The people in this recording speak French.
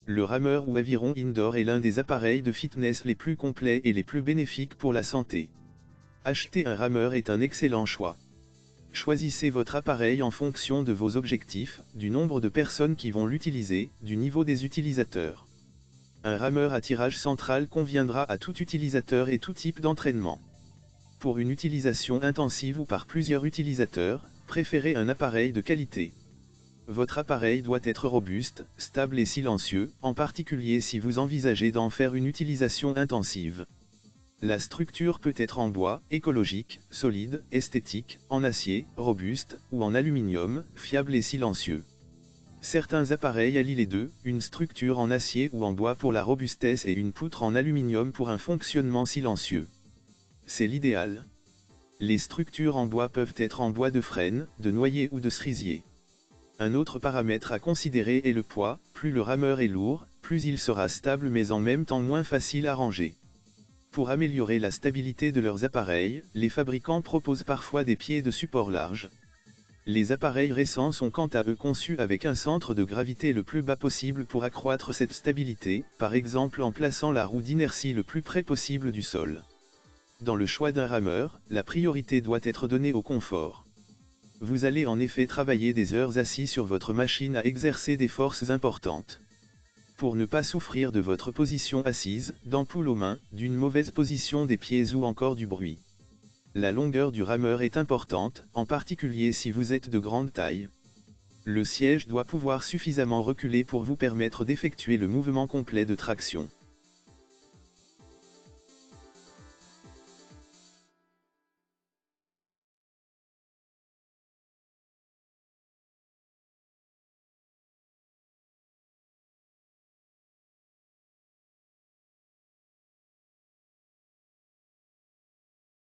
Le rameur ou aviron indoor est l'un des appareils de fitness les plus complets et les plus bénéfiques pour la santé. Acheter un rameur est un excellent choix. Choisissez votre appareil en fonction de vos objectifs, du nombre de personnes qui vont l'utiliser, du niveau des utilisateurs. Un rameur à tirage central conviendra à tout utilisateur et tout type d'entraînement. Pour une utilisation intensive ou par plusieurs utilisateurs, préférez un appareil de qualité. Votre appareil doit être robuste, stable et silencieux, en particulier si vous envisagez d'en faire une utilisation intensive. La structure peut être en bois, écologique, solide, esthétique, en acier, robuste, ou en aluminium, fiable et silencieux. Certains appareils allient les deux, une structure en acier ou en bois pour la robustesse et une poutre en aluminium pour un fonctionnement silencieux. C'est l'idéal. Les structures en bois peuvent être en bois de frêne, de noyer ou de cerisier. Un autre paramètre à considérer est le poids, plus le rameur est lourd, plus il sera stable mais en même temps moins facile à ranger. Pour améliorer la stabilité de leurs appareils, les fabricants proposent parfois des pieds de support large. Les appareils récents sont quant à eux conçus avec un centre de gravité le plus bas possible pour accroître cette stabilité, par exemple en plaçant la roue d'inertie le plus près possible du sol. Dans le choix d'un rameur, la priorité doit être donnée au confort. Vous allez en effet travailler des heures assis sur votre machine à exercer des forces importantes. Pour ne pas souffrir de votre position assise, d'ampoules aux mains, d'une mauvaise position des pieds ou encore du bruit. La longueur du rameur est importante, en particulier si vous êtes de grande taille. Le siège doit pouvoir suffisamment reculer pour vous permettre d'effectuer le mouvement complet de traction.